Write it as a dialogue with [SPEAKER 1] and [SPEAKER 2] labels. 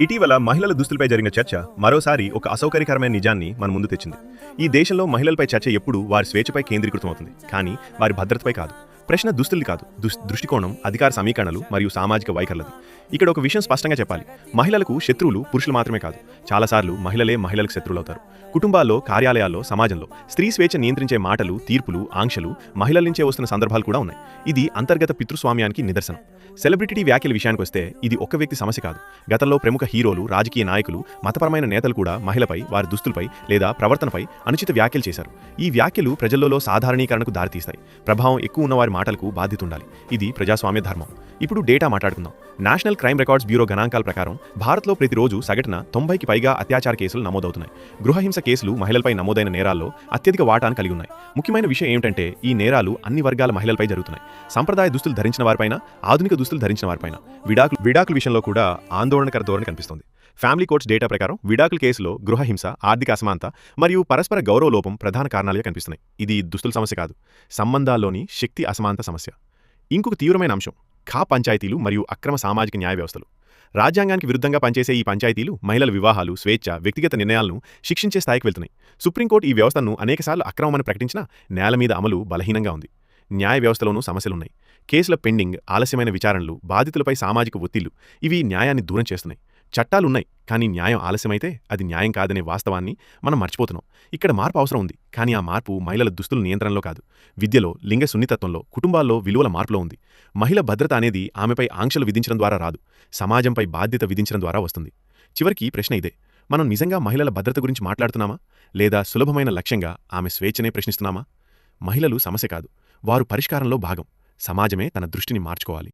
[SPEAKER 1] ఇటీవల మహిళల దుస్తులపై జరిగిన చర్చ మరోసారి ఒక అసౌకర్యకరమైన నిజాన్ని మన ముందు తెచ్చింది. ఈ దేశంలో మహిళలపై చర్చ ఎప్పుడూ వారి స్వేచ్ఛపై కేంద్రీకృతమవుతుంది, కానీ వారి భద్రతపై కాదు. ప్రశ్న దుస్తుల్ది కాదు, దృష్టికోణం, అధికార సమీకరణలు మరియు సామాజిక వైఖరులది. ఇక్కడ ఒక విషయం స్పష్టంగా చెప్పాలి. మహిళలకు శత్రువులు పురుషులు మాత్రమే కాదు, చాలాసార్లు మహిళలే మహిళలకు శత్రువులవుతారు. కుటుంబాల్లో, కార్యాలయాల్లో, సమాజంలో స్త్రీ స్వేచ్ఛ నియంత్రించే మాటలు, తీర్పులు, ఆంక్షలు మహిళల నుంచే వస్తున్న సందర్భాలు కూడా ఉన్నాయి. ఇది అంతర్గత పితృస్వామ్యానికి నిదర్శనం. సెలబ్రిటీ వ్యాఖ్యల విషయానికొస్తే ఇది ఒక్క వ్యక్తి సమస్య కాదు. గతంలో ప్రముఖ హీరోలు, రాజకీయ నాయకులు, మతపరమైన నేతలు కూడా మహిళపై, వారి దుస్తులపై లేదా ప్రవర్తనపై అనుచిత వ్యాఖ్యలు చేశారు. ఈ వ్యాఖ్యలు ప్రజల్లో సాధారణీకరణకు దారితీస్తాయి. ప్రభావం ఎక్కువ ఉన్న వారి మాటలకు బాధ్యత ఉండాలి. ఇది ప్రజాస్వామ్య ధర్మం. ఇప్పుడు డేటా మాట్లాడుకుందాం. నేషనల్ క్రైమ్ రికార్డ్స్ బ్యూరో గణాంకాల ప్రకారం భారత్లో ప్రతిరోజు సగటున 90కి పైగా అత్యాచార కేసులు నమోదవుతున్నాయి. గృహహింస కేసులు మహిళలపై నమోదైన నేరాల్లో అత్యధిక వాటాను కలిగి ఉన్నాయి. ముఖ్యమైన విషయం ఏమిటంటే ఈ నేరాలు అన్ని వర్గాల మహిళలపై జరుగుతున్నాయి. సంప్రదాయ దుస్తులు ధరించిన వారిపైన, ఆధునిక దుస్తులు ధరించిన వారిపైన. విడాకుల విషయంలో కూడా ఆందోళనకర ధోరణి కనిపిస్తుంది. ఫ్యామిలీ కోర్ట్స్ డేటా ప్రకారం విడాకుల కేసులో గృహహింస, ఆర్థిక అసమానత మరియు పరస్పర గౌరవ లోపం ప్రధాన కారణాలుగా కనిపిస్తున్నాయి. ఇది దుస్తుల సమస్య కాదు, సంబంధాల్లోని శక్తి అసమానత సమస్య. ఇంకొక తీవ్రమైన అంశం ఖా పంచాయతీలు మరియు అక్రమ సామాజిక న్యాయ వ్యవస్థలు. రాజ్యాంగానికి విరుద్ధంగా పనిచేసే ఈ పంచాయతీలు మహిళల వివాహాలు, స్వేచ్ఛ, వ్యక్తిగత నిర్ణయాలను శిక్షించే స్థాయికి వెళ్తున్నాయి. సుప్రీంకోర్టు ఈ వ్యవస్థను అనేకసార్లు అక్రమమని ప్రకటించినా నేల మీద అమలు బలహీనంగా ఉంది. న్యాయ వ్యవస్థలోనూ సమస్యలున్నాయి. కేసుల పెండింగ్, ఆలస్యమైన విచారణలు, బాధితులపై సామాజిక ఒత్తిళ్లు ఇవి న్యాయాన్ని దూరం చేస్తున్నాయి. చట్టాలున్నాయి, కానీ న్యాయం ఆలస్యమైతే అది న్యాయం కాదనే వాస్తవాన్ని మనం మర్చిపోతున్నాం. ఇక్కడ మార్పు అవసరం ఉంది, కానీ ఆ మార్పు మహిళల దుస్తుల నియంత్రణలో కాదు, విద్యలో, లింగ సున్నితత్వంలో, కుటుంబాల్లో విలువల మార్పులో ఉంది. మహిళ భద్రత అనేది ఆమెపై ఆంక్షలు విధించడం ద్వారా రాదు, సమాజంపై బాధ్యత విధించడం ద్వారా వస్తుంది. చివరికి ప్రశ్న ఇదే: మనం నిజంగా మహిళల భద్రత గురించి మాట్లాడుతున్నామా, లేదా సులభమైన లక్ష్యంగా ఆమె స్వేచ్ఛనే ప్రశ్నిస్తున్నామా? మహిళలు సమస్య కాదు, వారు పరిష్కారంలో భాగం. సమాజమే తన దృష్టిని మార్చుకోవాలి.